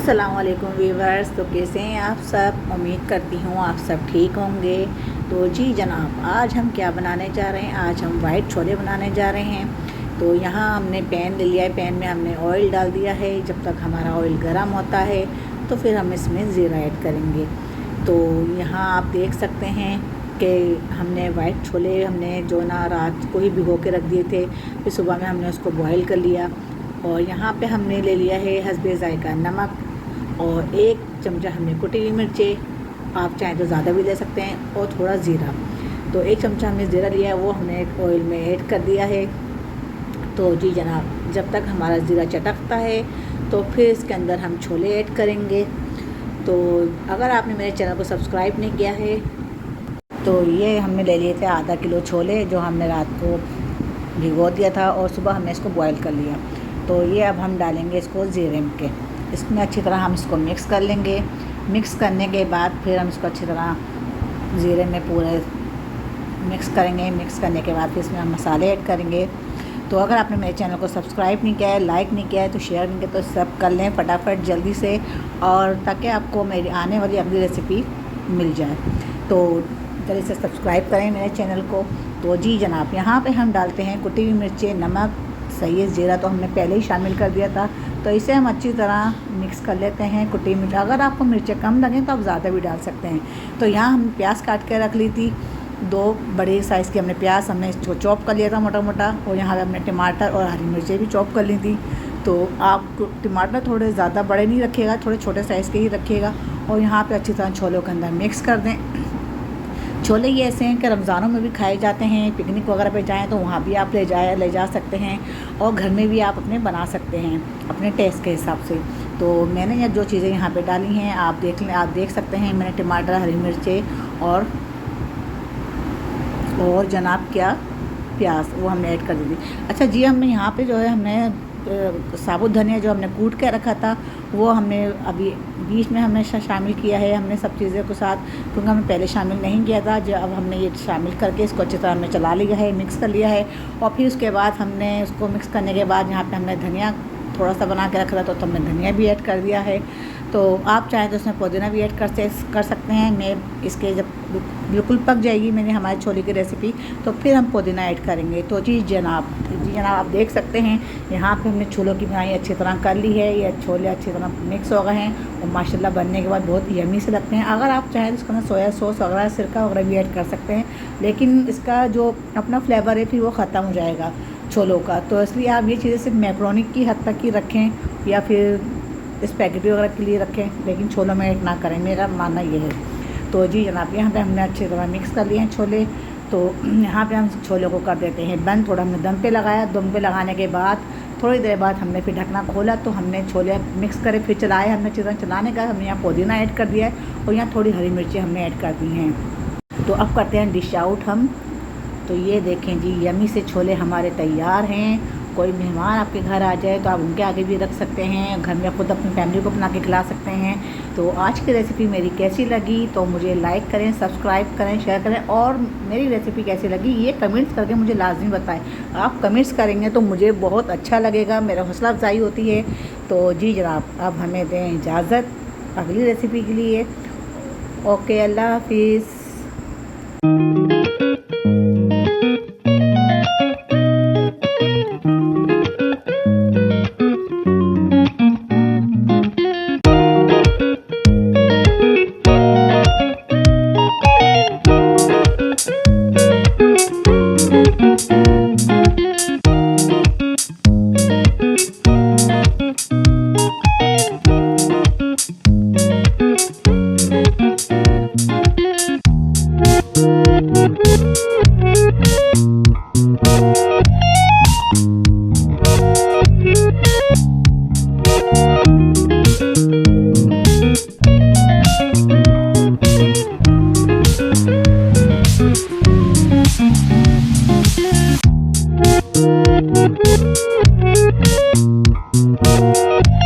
अस्सलामुअलैकुम वीवर्स। तो कैसे हैं आप सब? उम्मीद करती हूँ आप सब ठीक होंगे। तो जी जनाब, आज हम क्या बनाने जा रहे हैं? आज हम वाइट छोले बनाने जा रहे हैं। तो यहाँ हमने पैन ले लिया है, पैन में हमने ऑयल डाल दिया है। जब तक हमारा ऑयल गर्म होता है तो फिर हम इसमें ज़ीरा ऐड करेंगे। तो यहाँ आप देख सकते हैं कि हमने वाइट छोले हमने जो ना रात को ही भिगो के रख दिए थे, फिर सुबह में हमने उसको बॉईल कर लिया। और यहाँ पे हमने ले लिया है हस्बे ज़ायका नमक और 1 चमचा हमने कुटी हुई मिर्चें, आप चाहें तो ज़्यादा भी ले सकते हैं, और थोड़ा ज़ीरा। तो 1 चमचा हमने ज़ीरा लिया है, वो हमने ऑयल में ऐड कर दिया है। तो जी जनाब, जब तक हमारा ज़ीरा चटकता है तो फिर इसके अंदर हम छोले ऐड करेंगे। तो अगर आपने मेरे चैनल को सब्सक्राइब नहीं किया है तो ये हमने ले लिए थे आधा किलो छोले, जो हमने रात को भिगो दिया था और सुबह हमने इसको बॉईल कर लिया। तो ये अब हम डालेंगे इसको ज़ीरे के, इसमें अच्छी तरह हम इसको मिक्स कर लेंगे। मिक्स करने के बाद फिर हम इसको अच्छी तरह ज़ीरे में पूरे मिक्स करेंगे। मिक्स करने के बाद फिर इसमें हम मसाले ऐड करेंगे। तो अगर आपने मेरे चैनल को सब्सक्राइब नहीं किया है, लाइक नहीं किया है, तो शेयर नहीं किया तो सब कर लें फटाफट जल्दी से, और ताकि आपको मेरी आने वाली अगली रेसिपी मिल जाए। तो जल्दी से सब्सक्राइब करें मेरे चैनल को। तो जी जनाब, यहाँ पे हम डालते हैं कुटी हुई मिर्चें, नमक, सही ज़ीरा तो हमने पहले ही शामिल कर दिया था। तो इसे हम अच्छी तरह मिक्स कर लेते हैं। कुटी मिर्च, अगर आपको मिर्चें कम लगें तो आप ज़्यादा भी डाल सकते हैं। तो यहाँ हम प्याज काट के रख ली थी, 2 बड़े साइज़ के हमने प्याज हमने इसको चॉप कर लिया था मोटा मोटा, और यहाँ पे हमने टमाटर और हरी मिर्चें भी चॉप कर ली थी। तो आप टमाटर थोड़े ज़्यादा बड़े नहीं रखिएगा, थोड़े छोटे साइज़ के ही रखिएगा। और यहाँ पे अच्छी तरह छोलों के अंदर मिक्स कर दें। छोले ये ऐसे हैं कि रमज़ानों में भी खाए जाते हैं, पिकनिक वगैरह पे जाएं तो वहाँ भी आप ले जा सकते हैं, और घर में भी आप अपने बना सकते हैं अपने टेस्ट के हिसाब से। तो मैंने ये जो चीज़ें यहाँ पे डाली हैं आप देख सकते हैं। मैंने टमाटर, हरी मिर्चें और जनाब क्या प्याज वो हमने ऐड कर दी थी। अच्छा जी, हमने यहाँ पे जो है हमने साबुत धनिया जो हमने कूट के रखा था वो हमने अभी बीच में हमने शामिल किया है, हमने सब चीज़ों के साथ, क्योंकि हमने पहले शामिल नहीं किया था। जो अब हमने ये शामिल करके इसको अच्छी तरह हमने चला लिया है, मिक्स कर लिया है। और फिर उसके बाद हमने उसको मिक्स करने के बाद यहाँ पे हमने धनिया थोड़ा सा बना के रखा था, तो हमने धनिया भी ऐड कर दिया है। तो आप चाहें तो उसमें पुदीना भी ऐड कर सकते हैं। मैं इसके जब बिल्कुल पक जाएगी मेरी हमारे छोले की रेसिपी तो फिर हम पुदीना ऐड करेंगे। तो जी जनाब आप देख सकते हैं यहाँ पे हमने छोलों की बनाई अच्छी तरह कर ली है। ये छोले अच्छी तरह मिक्स हो गए हैं और माशाल्लाह बनने के बाद बहुत यम्मी से लगते हैं। अगर आप चाहें तो इसके अंदर सोया सॉस वगैरह, सिरका वगैरह भी ऐड कर सकते हैं, लेकिन इसका जो अपना फ्लेवर है फिर वो ख़त्म हो जाएगा छोलों का। तो इसलिए आप ये चीज़ें सिर्फ मैक्रोनी की हद तक ही रखें या फिर स्पैगेटी वगैरह के लिए रखें, लेकिन छोलों में ऐड ना करें, मेरा मानना ये है। तो जी जनाब, यहाँ पे हमने अच्छी तरह मिक्स कर लिए हैं छोले। तो यहाँ पे हम छोले को कर देते हैं बंद। थोड़ा हमने दम पे लगाया, दम पे लगाने के बाद थोड़ी देर बाद हमने फिर ढकना खोला, तो हमने छोले मिक्स करे, फिर चलाए। हमने अच्छी तरह चलाने का हमने यहाँ पुदीना ऐड कर दिया है और यहाँ थोड़ी हरी मिर्ची हमने ऐड कर दी हैं। तो अब करते हैं डिश आउट हम। तो ये देखें जी, यम्मी से छोले हमारे तैयार हैं। कोई मेहमान आपके घर आ जाए तो आप उनके आगे भी रख सकते हैं, घर में खुद अपनी फैमिली को बना के खिला सकते हैं। तो आज की रेसिपी मेरी कैसी लगी तो मुझे लाइक करें, सब्सक्राइब करें, शेयर करें, और मेरी रेसिपी कैसी लगी ये कमेंट्स करके मुझे लाजमी बताएं। आप कमेंट्स करेंगे तो मुझे बहुत अच्छा लगेगा, मेरा हौसला अफजाई होती है। तो जी जनाब, अब हमें दें इजाज़त अगली रेसिपी के लिए। ओके, अल्लाह हाफिज़। Thank you.